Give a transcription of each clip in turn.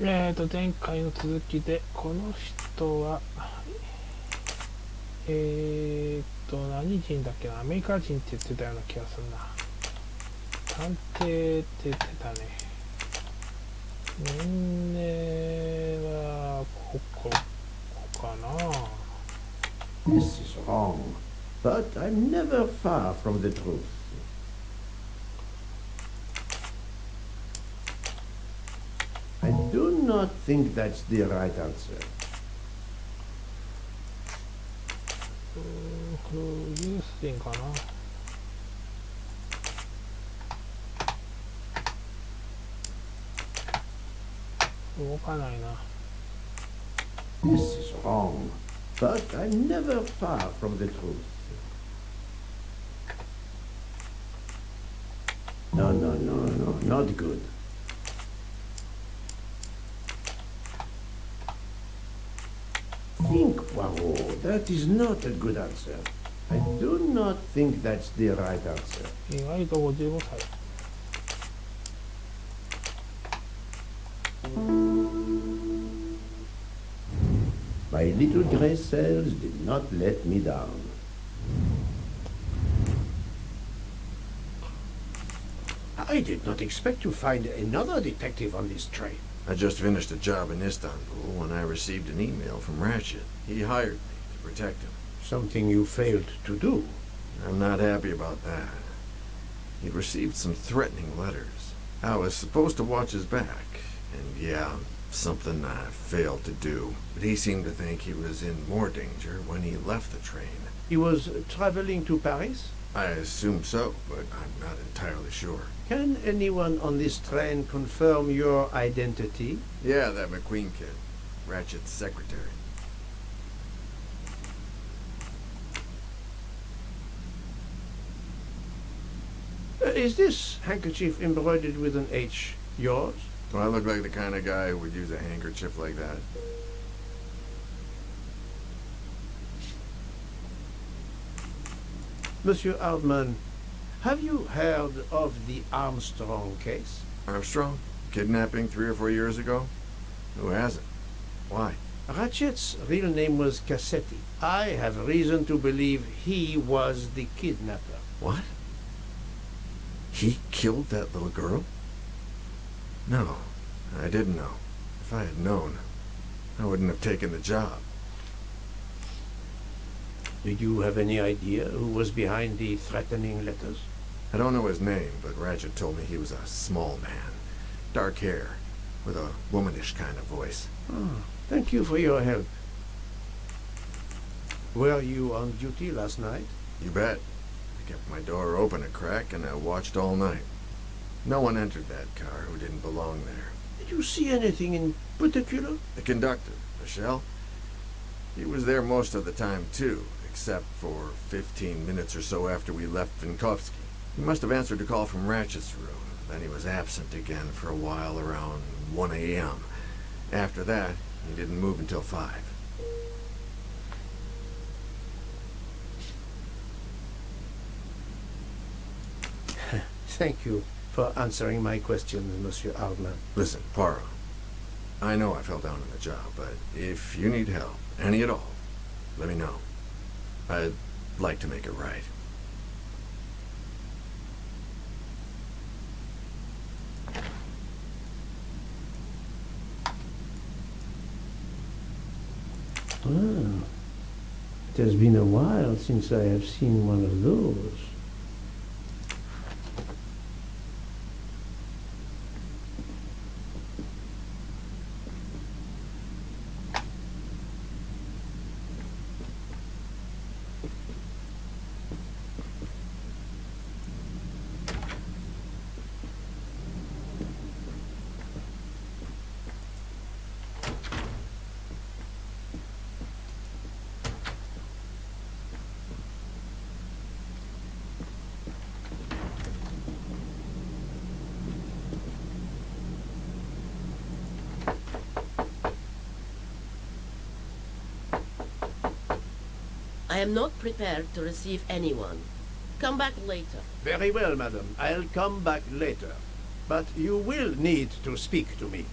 前回の続きで、この人は、何人だっけな、アメリカ人って言ってたような気がするな。探偵って言ってたね。年齢は、こかな。This is wrong, but I'm never far from the truth. I do not think that's the right answer. フリース人かな。動かないな。This is wrong, but I'm never far from the truth. No, not good. Think, Poirot. That is not a good answer. I do not think that's the right answer. 意外と55歳。My little gray cells did not let me down. I did not expect to find another detective on this train. I just finished a job in Istanbul when I received an email from Ratchet. He hired me to protect him. Something you failed to do. I'm not happy about that. He received some threatening letters. I was supposed to watch his back, and yeah, something I failed to do. But he seemed to think he was in more danger when he left the train. He was traveling to Paris? I assume so, but I'm not entirely sure. Can anyone on this train confirm your identity? Yeah, that McQueen kid. Ratchet's secretary. Is this handkerchief embroidered with an H yours? Do I look like the kind of guy who would use a handkerchief like that? Monsieur Hardman, have you heard of the Armstrong case? Armstrong? Kidnapping 3 or 4 years ago? Who hasn't? Why? Ratchet's real name was Cassetti. I have reason to believe he was the kidnapper. What? He killed that little girl? No, I didn't know. If I had known, I wouldn't have taken the job. Do you have any idea who was behind the threatening letters? I don't know his name, but Ratchet told me he was a small man. Dark hair, with a womanish kind of voice. Oh, thank you for your help. Were you on duty last night? You bet. I kept my door open a crack and I watched all night. No one entered that car who didn't belong there. Did you see anything in particular? The conductor, Michelle, he was there most of the time too, except for 15 minutes or so after we left Vinkovsky. He must have answered a call from Ratchet's room. Then he was absent again for a while around 1 a.m. After that, he didn't move until 5. Thank you for answering my questions, Monsieur Hardman. Listen, Poirot, I know I fell down on the job, but if you need help, any at all, let me know. I'd like to make it right. Ah, it has been a while since I have seen one of those. I am not prepared to receive anyone. Come back later. Very well, madam. I'll come back later. But you will need to speak to me.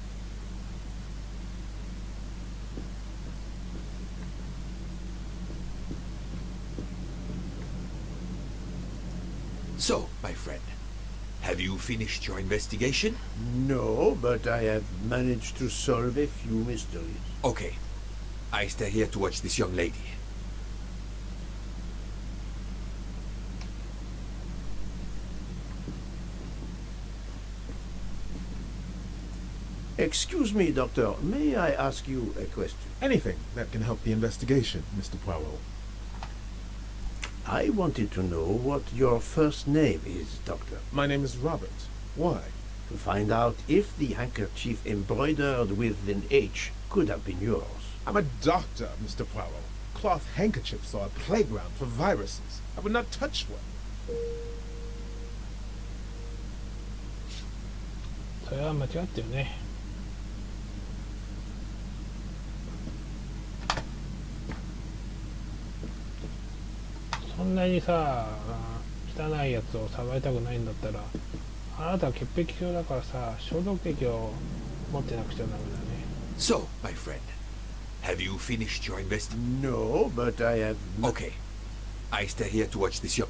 So, my friend, have you finished your investigation? No, but I have managed to solve a few mysteries. Okay. I stay here to watch this young lady. Excuse me, Doctor. May I ask you a question? Anything that can help the investigation, Mr. Poirot. I wanted to know what your first name is, Doctor. My name is Robert. Why? To find out if the handkerchief embroidered with an H could have been yours. I'm a doctor, Mr. Poirot. Cloth handkerchiefs are a playground for viruses. I would not touch one. それは間違ってるね。そんなにさ、汚いやつをさばいたくないんだったら、あなたは潔癖症だからさ、消毒液を持ってなくちゃダメだね。So, my friend, have you finished your investigation? No, but I have... Okay. I stay here to watch this young...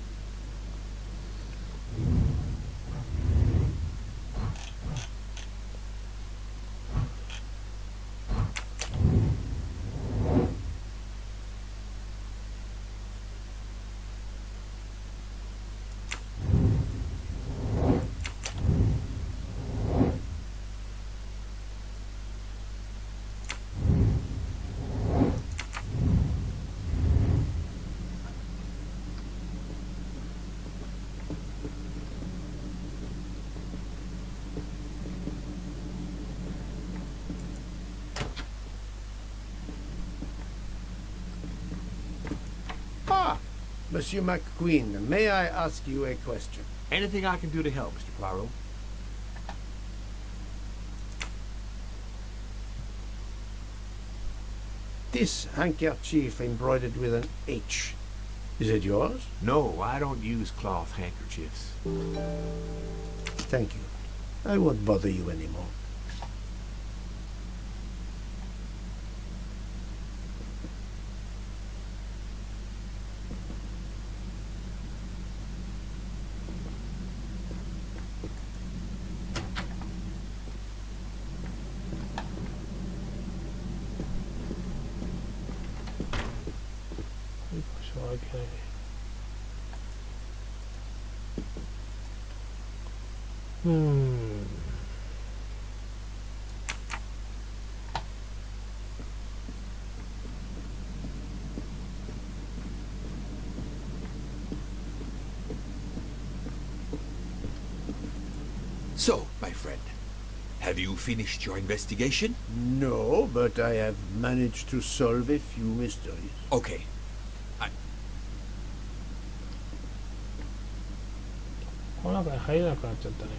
Ah! Monsieur McQueen, may I ask you a question? Anything I can do to help, Mr. Poirot? This handkerchief embroidered with an H. Is it yours? No, I don't use cloth handkerchiefs. Thank you. I won't bother you anymore. So, my friend, have you finished your investigation? No, but I have managed to solve a few mysteries. Okay. この中に入れなくなっちゃったね。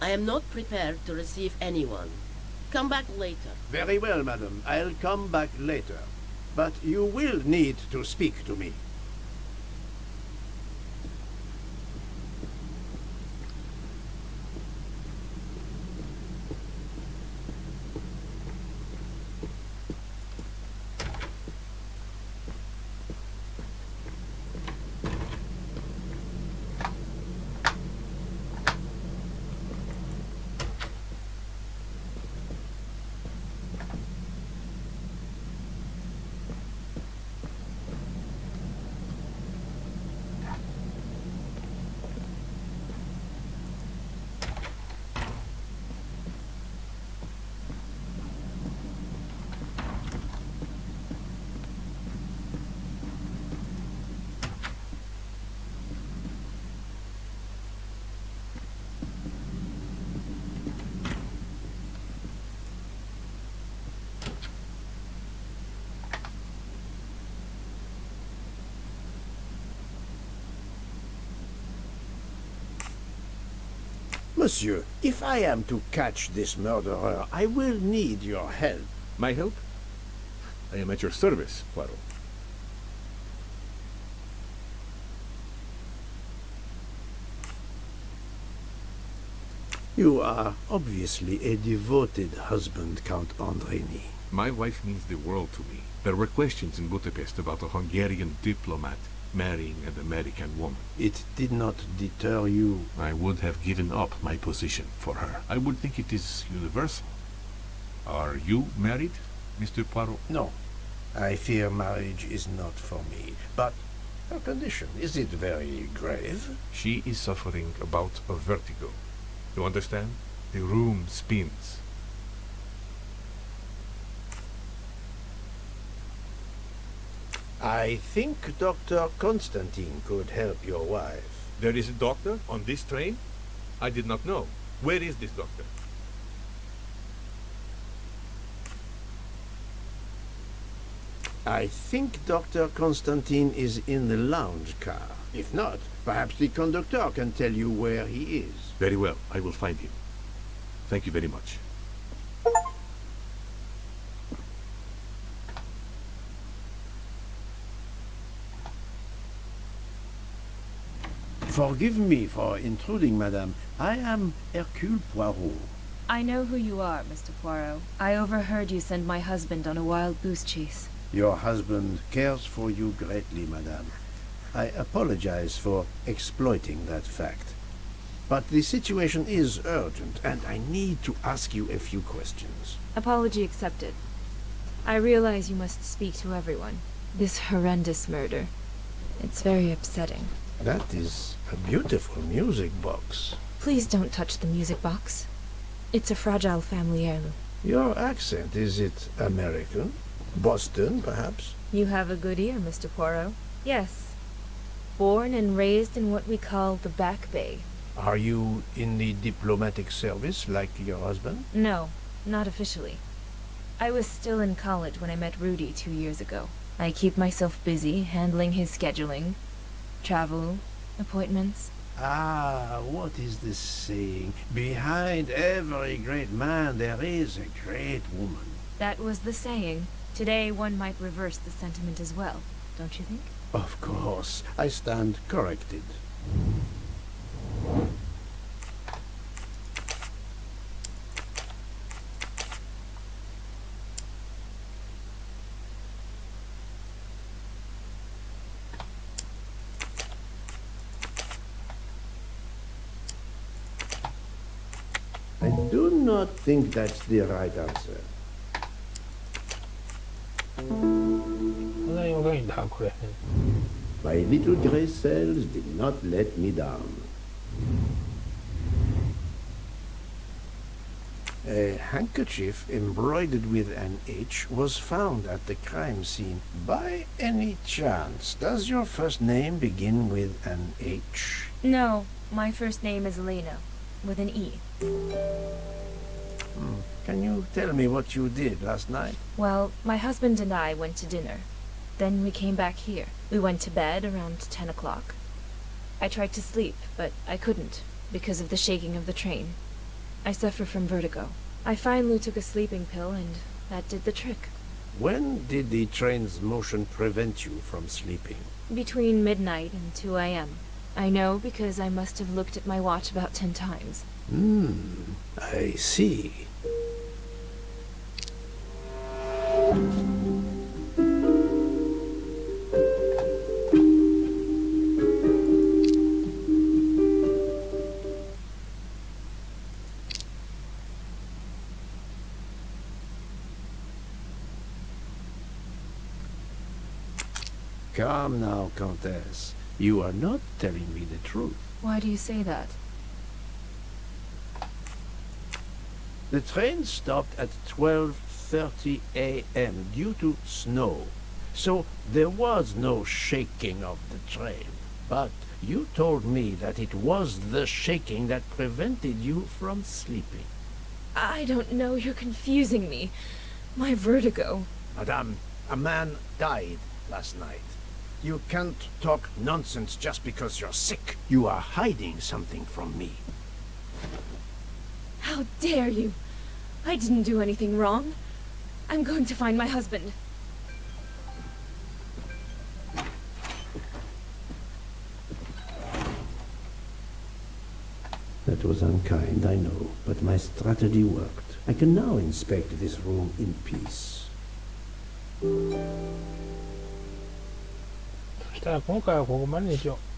I am not prepared to receive anyone. Come back later. Very well, madam. I'll come back later. But you will need to speak to me. Monsieur, if I am to catch this murderer, I will need your help. My help? I am at your service, Poirot. You are obviously a devoted husband, Count Andreni. My wife means the world to me. There were questions in Budapest about a Hungarian diplomat marrying an American woman. It did not deter you. I would have given up my position for her. I would think it is universal. Are you married, Mr. Poirot? No, I fear marriage is not for me. But her condition, is it very grave? She is suffering a bout of vertigo. You understand? The room spins. I think Dr. Constantine could help your wife. There is a doctor on this train? I did not know. Where is this doctor? I think Dr. Constantine is in the lounge car. If not, perhaps the conductor can tell you where he is. Very well. I will find him. Thank you very much. Forgive me for intruding, madame. I am Hercule Poirot. I know who you are, Mr. Poirot. I overheard you send my husband on a wild goose chase. Your husband cares for you greatly, madame. I apologize for exploiting that fact. But the situation is urgent, and I need to ask you a few questions. Apology accepted. I realize you must speak to everyone. This horrendous murder. It's very upsetting. That is a beautiful music box. Please don't touch the music box. It's a fragile family heirloom. Your accent, is it American? Boston, perhaps? You have a good ear, Mr. Poirot. Yes. Born and raised in what we call the Back Bay. Are you in the diplomatic service like your husband? No, not officially. I was still in college when I met Rudy 2 years ago. I keep myself busy handling his scheduling, travel, appointments. Ah, what is this saying? Behind every great man there is a great woman. That was the saying. Today one might reverse the sentiment as well, don't you think? Of course, I stand corrected. I do not think that's the right answer. そんなに若いんだこれ。 My little gray cells did not let me down. A handkerchief embroidered with an H was found at the crime scene. By any chance, does your first name begin with an H? No, my first name is Elena, with an E. Can you tell me what you did last night? Well, my husband and I went to dinner. Then we came back here. We went to bed around 10 o'clock. I tried to sleep, but I couldn't, because of the shaking of the train. I suffer from vertigo. I finally took a sleeping pill, and that did the trick. When did the train's motion prevent you from sleeping? Between midnight and 2 a.m. I know because I must have looked at my watch about 10 times. I see. Come now, Countess. You are not telling me the truth. Why do you say that? The train stopped at 12:30 a.m. due to snow. So there was no shaking of the train. But you told me that it was the shaking that prevented you from sleeping. I don't know, you're confusing me. My vertigo. Madame, a man died last night. You can't talk nonsense just because you're sick. You are hiding something from me. How dare you? I didn't do anything wrong. I'm going to find my husband. That was unkind, I know, but my strategy worked. I can now inspect this room in peace. そしたら今回はここまでにしよう。